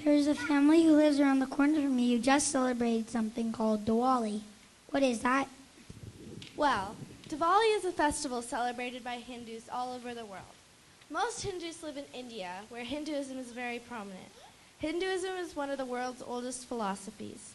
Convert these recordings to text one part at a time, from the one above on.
There's a family who lives around the corner from me who just celebrated something called Diwali. What is that? Well, Diwali is a festival celebrated by Hindus all over the world. Most Hindus live in India, where Hinduism is very prominent. Hinduism is one of the world's oldest philosophies.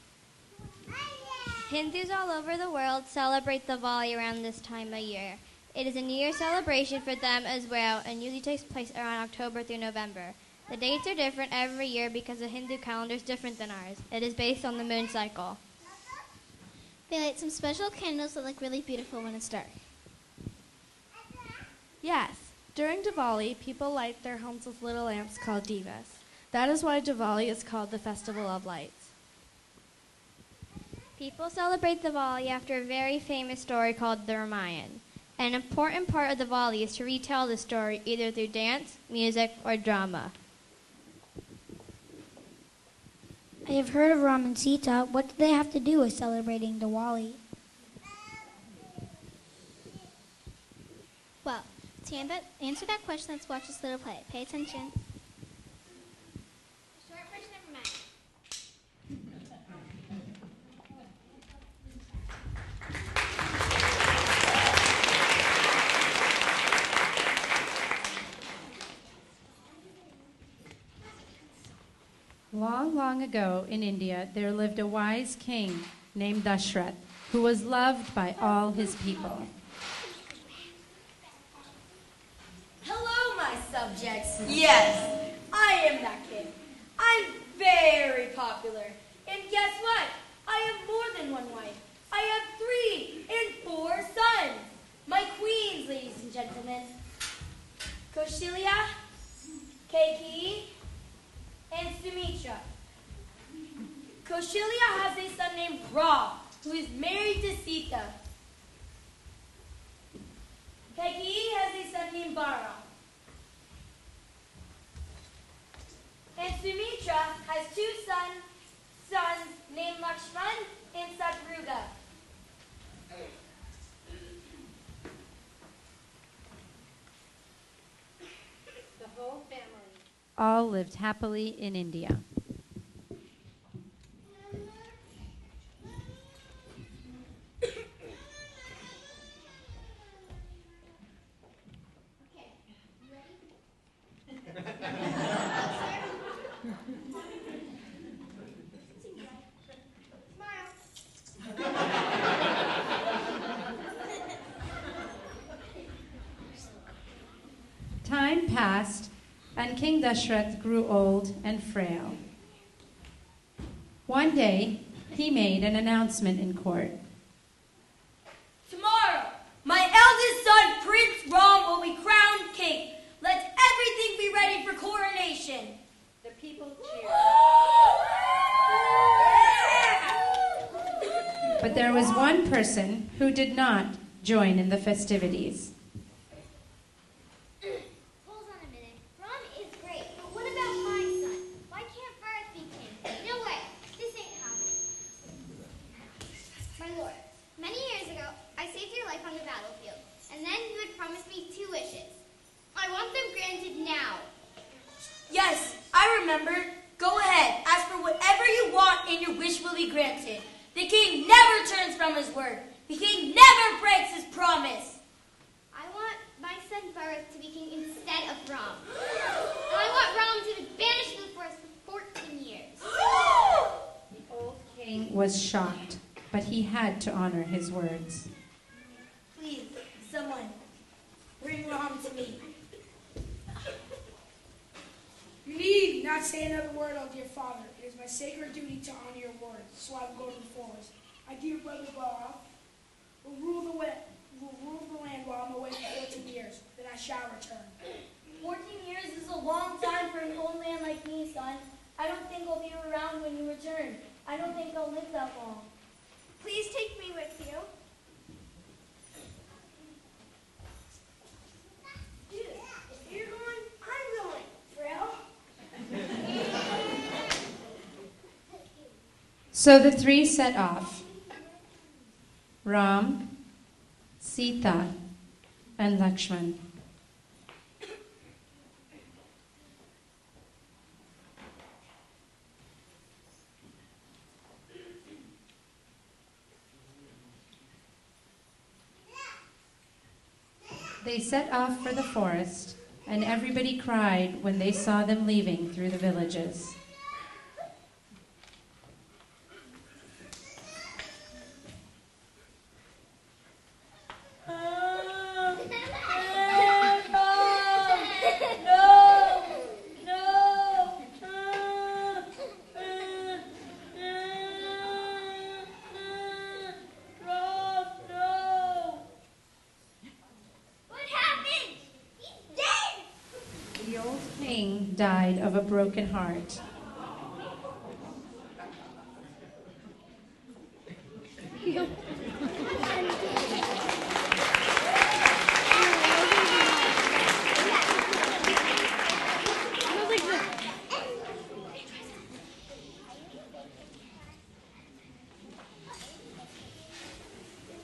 Hindus all over the world celebrate Diwali around this time of year. It is a New Year celebration for them as well and usually takes place around October through November. The dates are different every year because the Hindu calendar is different than ours. It is based on the moon cycle. They light some special candles that look really beautiful when it's dark. Yes, during Diwali, people light their homes with little lamps called divas. That is why Diwali is called the Festival of Lights. People celebrate Diwali after a very famous story called the Ramayana. An important part of Diwali is to retell the story either through dance, music, or drama. I have heard of Ram and Sita. What do they have to do with celebrating Diwali? Well, to answer that question, let's watch this little play. Pay attention. Short version of Ramayana. Long, long ago in India, there lived a wise king named Dashrath, who was loved by all his people. Hello, my subjects. Yes, I am that king. I'm very popular. And guess what? I have more than one wife. I have 3 and 4 sons. My queens, ladies and gentlemen. Kaushilya, Keiki, and Sumitra. Kaushilya has a son named Ram, who is married to Sita. Keiki has a son named Bara. And Sumitra has 2 sons named Lakshman and Satruga. The whole family all lived happily in India. Time passed, and King Dashrath grew old and frail. One day, he made an announcement in court. Tomorrow, my eldest son, Prince Ram, will be crowned king. Let everything be ready for coronation. The people cheered. But there was one person who did not join in the festivities. Hold on a minute. Ram is great, but what about my son? Why can't Bharat be king? No way. This ain't happening. My lord, many years ago, I saved your life on the battlefield, and then you had promised me 2 wishes. I want them granted now. Yes, I remember. Go ahead. Ask for whatever you want and your wish will be granted. The king never turns from his word. The king never breaks his promise. I want my son Bharat to be king instead of Ram. And I want Ram to be banished from the forest for 14 years. The old king was shocked, but he had to honor his words. Please, someone, bring Ram to me. You need not say another word, O dear father. It is my sacred duty to honor your words, so I will go to the forest. My dear brother Bara will rule the land while I'm away for 14 years. Then I shall return. 14 years is a long time for an old man like me, son. I don't think I'll be around when you return. I don't think I'll live that long. Please take me with you. Dude, if you're going, I'm going, Frail. So the 3 set off. Ram, Sita, and Lakshman. They set off for the forest, and everybody cried when they saw them leaving through the villages. The old king died of a broken heart.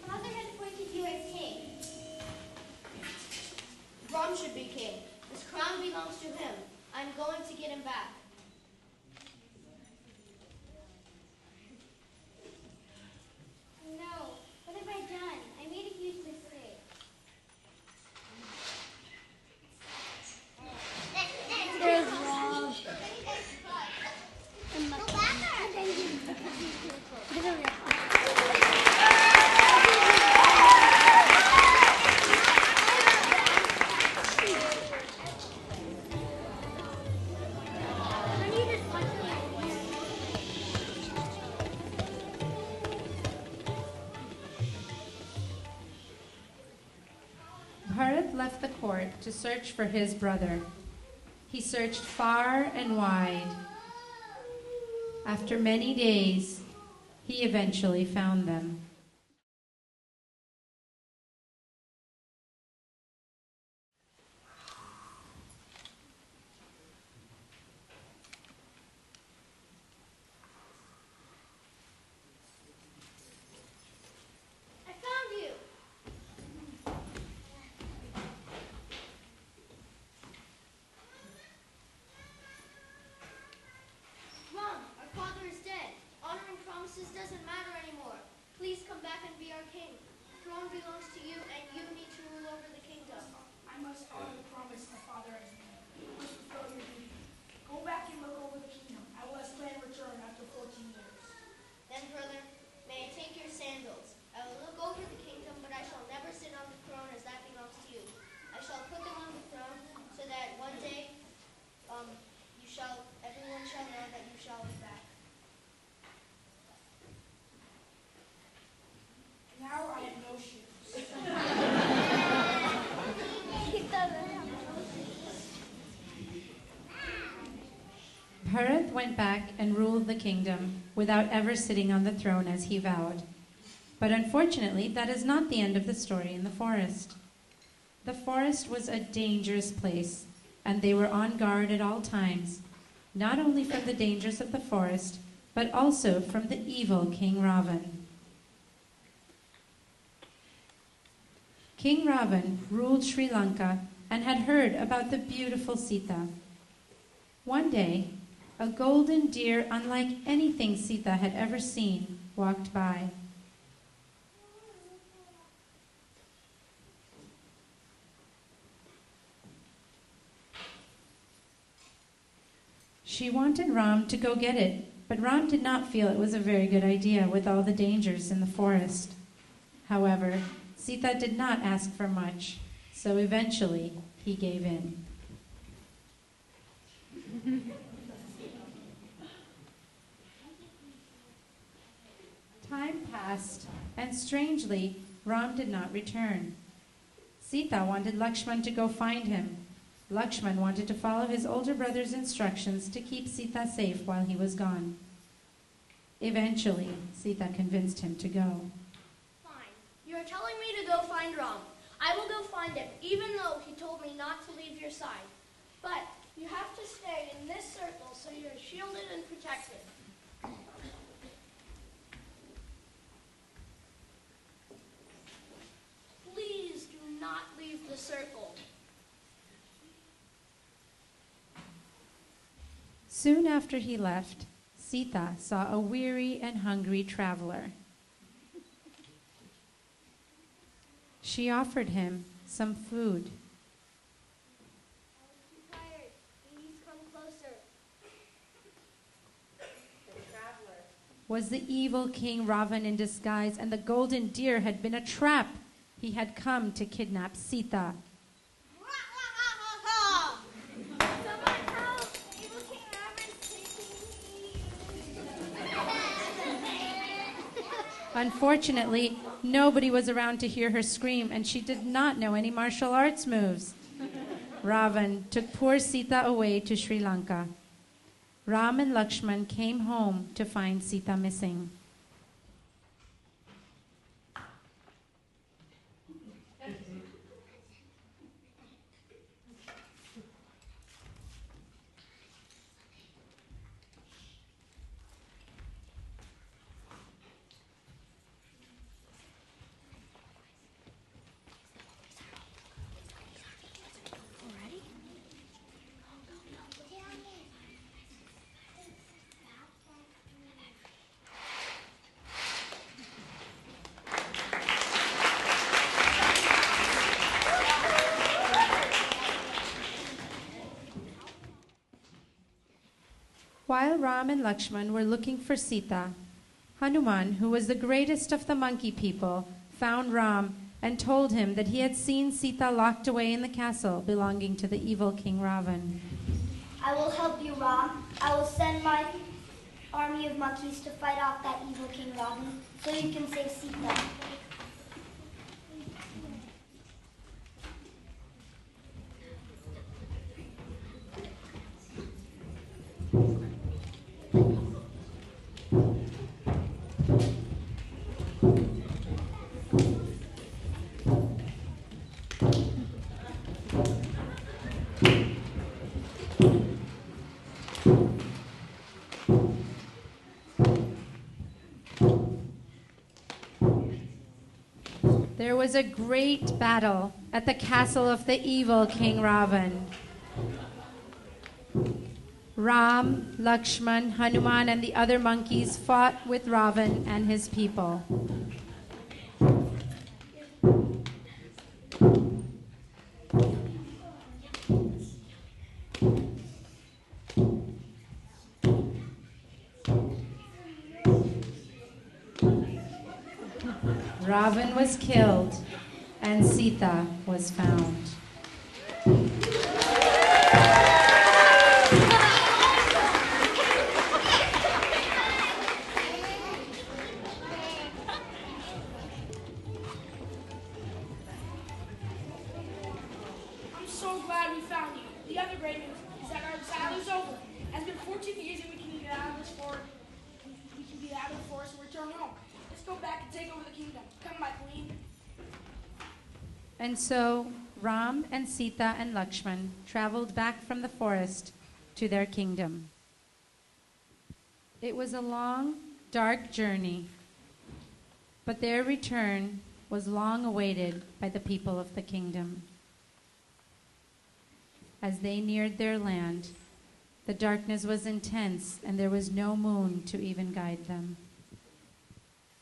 Father has appointed you as king. Rom should be king. This crown belongs to him. I'm going to get him back. No. What have I done? I made a huge mistake. There's wrong. Go back. Bharat left the court to search for his brother. He searched far and wide. After many days, he eventually found them. I found you. Rom, our father is dead. Honoring promises doesn't matter anymore. Please come back and be our king. The throne belongs to you, and you need to rule over the kingdom. I must honor the promise my father has made. You must fulfill your duty. Go back and look over the kingdom. I will ask land return after 14 years. Then, brother, may I take your sandals? I will look over the kingdom, but I shall never sit on the throne as that belongs to you. I shall put them on the throne so that one day everyone shall know that you shall be back. Now I have no shoes. Bharat went back and ruled the kingdom without ever sitting on the throne as he vowed. But unfortunately, that is not the end of the story in the forest. The forest was a dangerous place, and they were on guard at all times, not only from the dangers of the forest, but also from the evil King Ravan. King Ravan ruled Sri Lanka and had heard about the beautiful Sita. One day, a golden deer unlike anything Sita had ever seen walked by. She wanted Ram to go get it, but Ram did not feel it was a very good idea with all the dangers in the forest. However, Sita did not ask for much, so eventually he gave in. Time passed, and strangely, Ram did not return. Sita wanted Lakshman to go find him. Lakshman wanted to follow his older brother's instructions to keep Sita safe while he was gone. Eventually, Sita convinced him to go. Fine. You are telling me to go find Ram. I will go find him, even though he told me not to leave your side. But you have to stay in this circle so you're shielded and protected. Please do not leave the circle. Soon after he left, Sita saw a weary and hungry traveler. She offered him some food. I'm too tired. Please come closer. Was the evil King Ravan in disguise, and the golden deer had been a trap. He had come to kidnap Sita. Someone help! Evil King Raven's taking me. Unfortunately, nobody was around to hear her scream, and she did not know any martial arts moves. Ravan took poor Sita away to Sri Lanka. Ram and Lakshman came home to find Sita missing. While Ram and Lakshman were looking for Sita, Hanuman, who was the greatest of the monkey people, found Ram and told him that he had seen Sita locked away in the castle belonging to the evil King Ravan. I will help you, Ram. I will send my army of monkeys to fight off that evil King Ravan so you can save Sita. There was a great battle at the castle of the evil King Ravan. Ram, Lakshman, Hanuman, and the other monkeys fought with Ravan and his people. Ravan was killed, and Sita was found. I'm so glad we found you. The other great news is that our battle is over. It's been 14 years and we can get out of this forest. We can get out of the forest and return home. Let's go back and take over the kingdom. Come, my queen. And so Ram and Sita and Lakshman traveled back from the forest to their kingdom. It was a long, dark journey, but their return was long awaited by the people of the kingdom. As they neared their land, the darkness was intense and there was no moon to even guide them.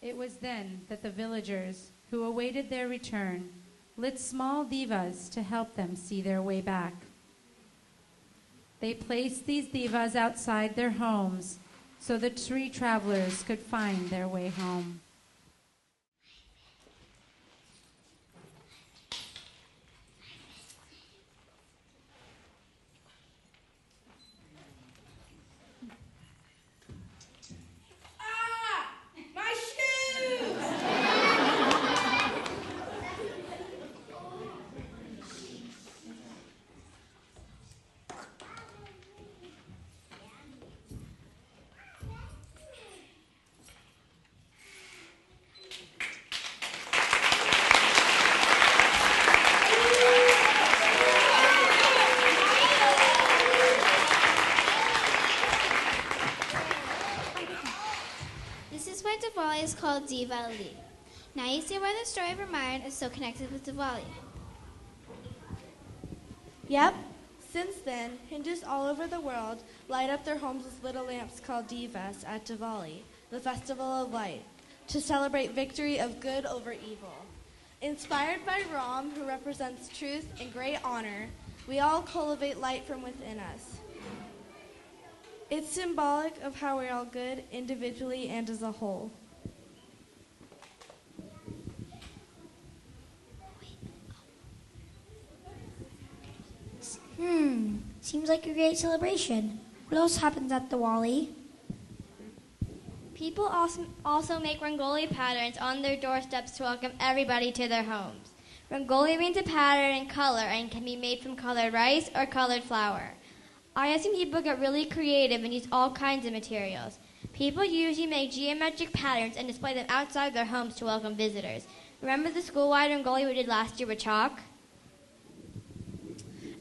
It was then that the villagers who awaited their return lit small divas to help them see their way back. They placed these divas outside their homes so the three travelers could find their way home. Ah! My shoes! This is why Diwali is called Diwali. Now you see why the story of Ramayana is so connected with Diwali. Yep. Since then, Hindus all over the world light up their homes with little lamps called divas at Diwali, the festival of light, to celebrate victory of good over evil. Inspired by Ram, who represents truth and great honor, we all cultivate light from within us. It's symbolic of how we're all good individually and as a whole. Seems like a great celebration. What else happens at Diwali? People also make Rangoli patterns on their doorsteps to welcome everybody to their homes. Rangoli means a pattern in color and can be made from colored rice or colored flour. I have seen people get really creative and use all kinds of materials. People usually make geometric patterns and display them outside their homes to welcome visitors. Remember the school-wide Rangoli we did last year with chalk?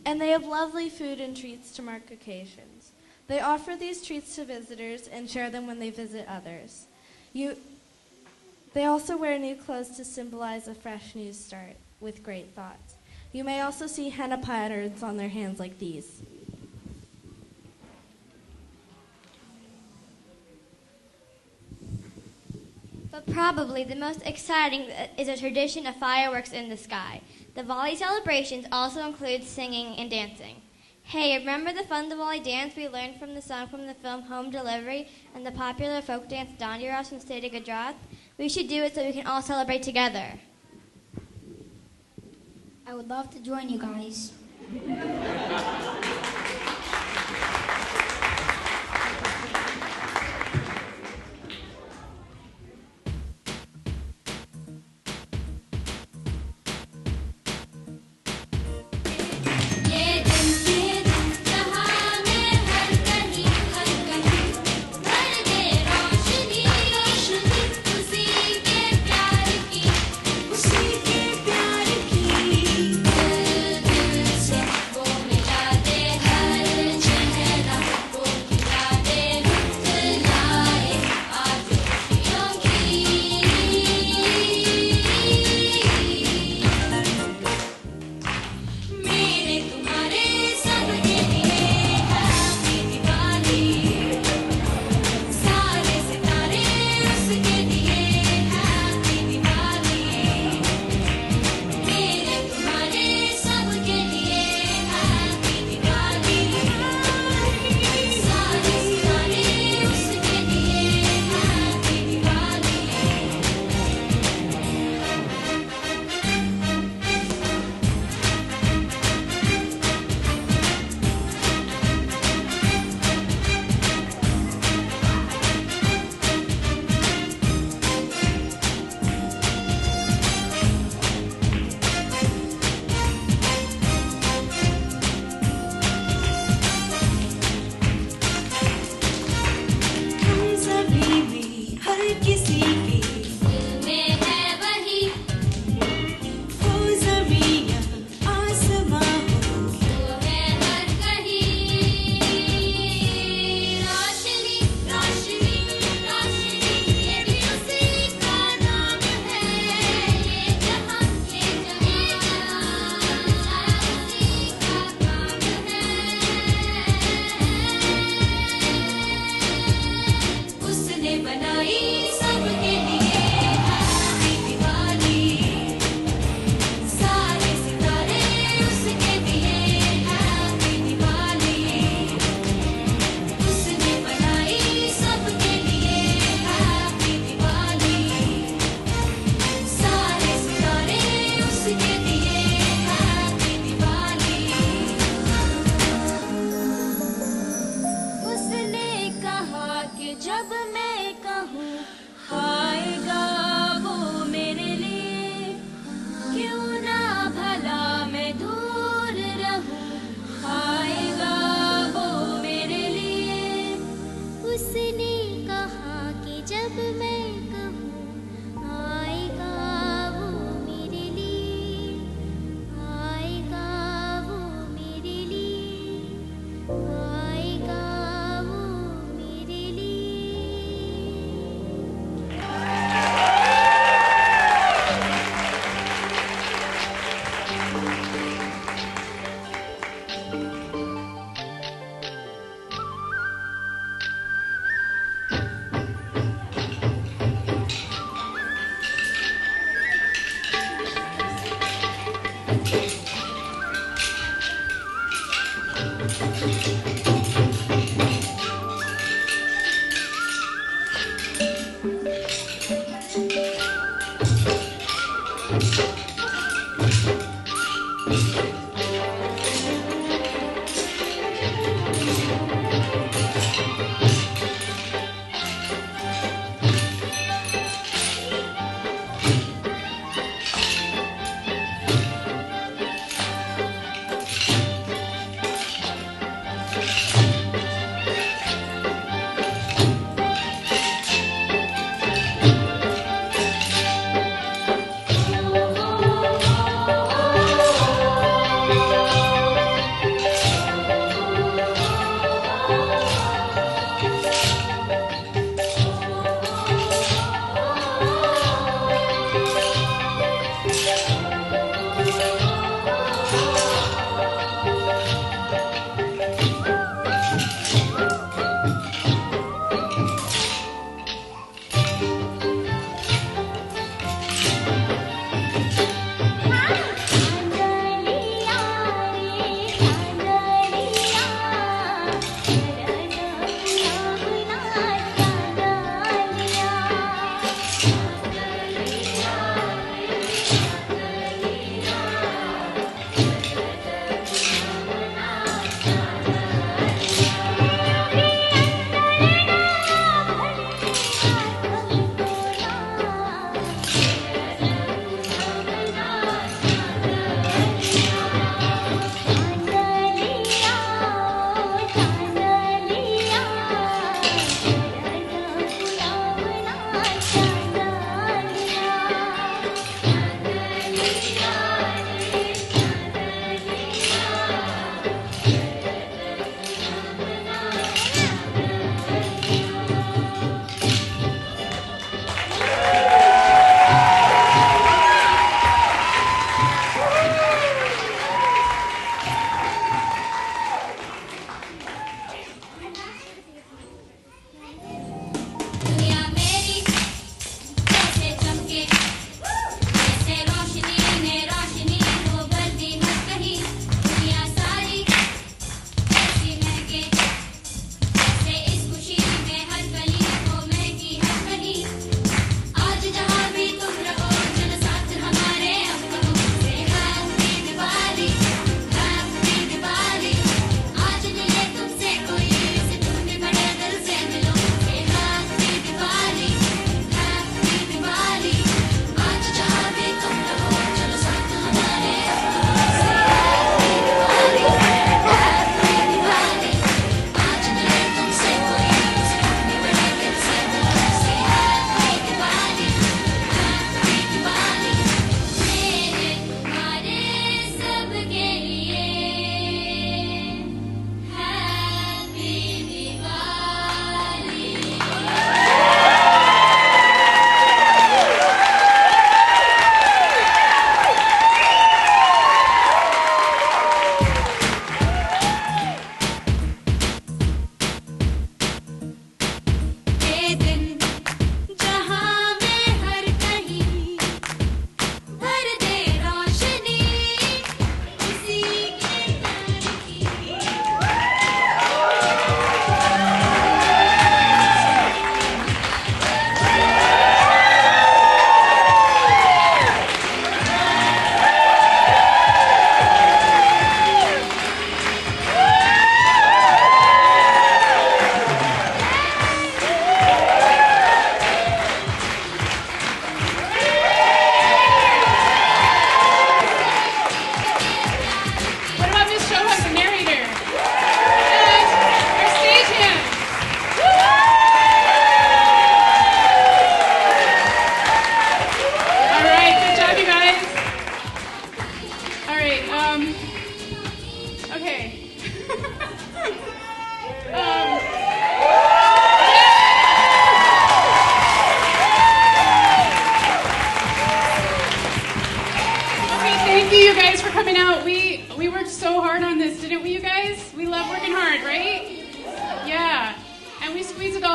And they have lovely food and treats to mark occasions. They offer these treats to visitors and share them when they visit others. They also wear new clothes to symbolize a fresh new start with great thoughts. You may also see henna patterns on their hands like these. But probably the most exciting is a tradition of fireworks in the sky. The Diwali celebrations also include singing and dancing. Hey, remember the fun Diwali dance we learned from the song from the film Home Delivery and the popular folk dance Dandiya from the state of Gujarat? We should do it so we can all celebrate together. I would love to join you guys.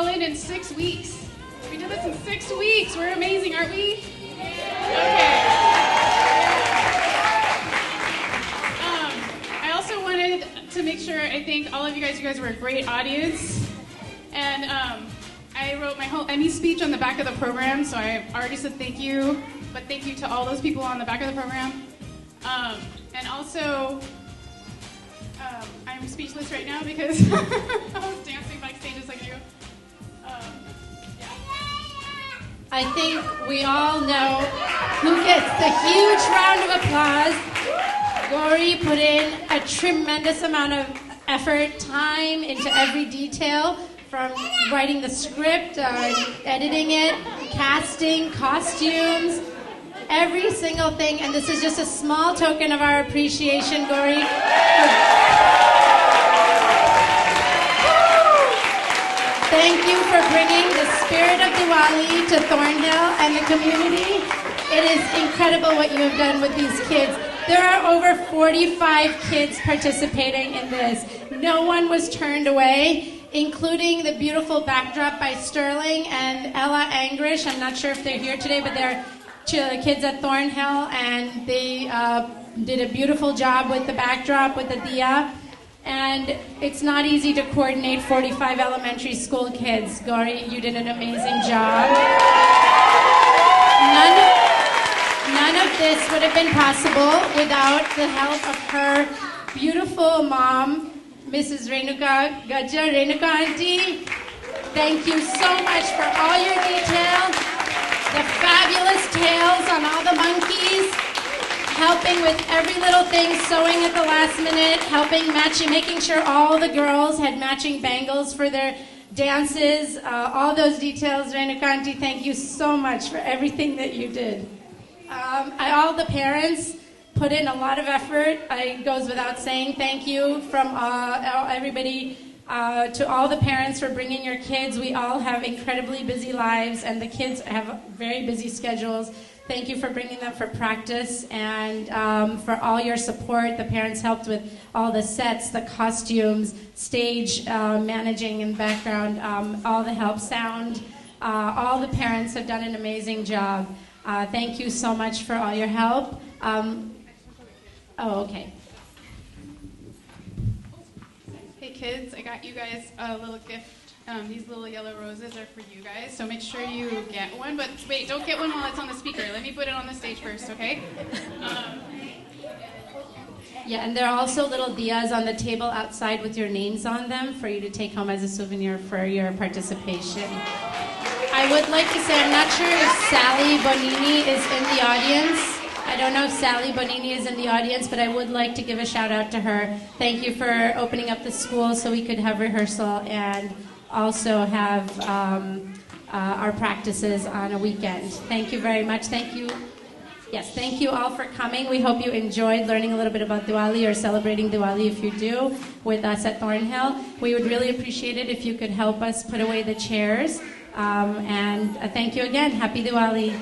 all in 6 weeks. We did this in 6 weeks. We're amazing, aren't we? Okay. I also wanted to make sure I thank all of you guys. You guys were a great audience. And I wrote my whole Emmy speech on the back of the program, so I already said thank you. But thank you to all those people on the back of the program. And also, I'm speechless right now because I was dancing backstage just like you. I think we all know who gets the huge round of applause. Gori put in a tremendous amount of effort, time into every detail, from writing the script, editing it, casting, costumes, every single thing. And this is just a small token of our appreciation, Gori. Thank you for bringing the spirit of Diwali to Thornhill and the community. It is incredible what you have done with these kids. There are over 45 kids participating in this. No one was turned away, including the beautiful backdrop by Sterling and Ella Angrish. I'm not sure if they're here today, but they're kids at Thornhill, and they did a beautiful job with the backdrop, with the diya. And it's not easy to coordinate 45 elementary school kids. Gori, you did an amazing job. None of this would have been possible without the help of her beautiful mom, Mrs. Renuka Gajja. Renuka Auntie, thank you so much for all your detail, the fabulous tails on all the monkeys, helping with every little thing, sewing at the last minute, helping matching, making sure all the girls had matching bangles for their dances, all those details. Renuka Auntie, thank you so much for everything that you did. All the parents put in a lot of effort. It goes without saying. Thank you from everybody, to all the parents for bringing your kids. We all have incredibly busy lives, and the kids have very busy schedules. Thank you for bringing them for practice and for all your support. The parents helped with all the sets, the costumes, stage managing and background, all the help, sound. All the parents have done an amazing job. Thank you so much for all your help. Okay. Hey kids, I got you guys a little gift. These little yellow roses are for you guys, so make sure you get one. But wait, don't get one while it's on the speaker. Let me put it on the stage first, okay? Yeah, and there are also little diyas on the table outside with your names on them for you to take home as a souvenir for your participation. I would like to say, I'm not sure if Sally Bonini is in the audience. I don't know if Sally Bonini is in the audience, but I would like to give a shout out to her. Thank you for opening up the school so we could have rehearsal and also have our practices on a weekend. Thank you very much. Thank you. Yes, thank you all for coming. We hope you enjoyed learning a little bit about Diwali, or celebrating Diwali if you do, with us at Thornhill. We would really appreciate it if you could help us put away the chairs. And thank you again. Happy Diwali.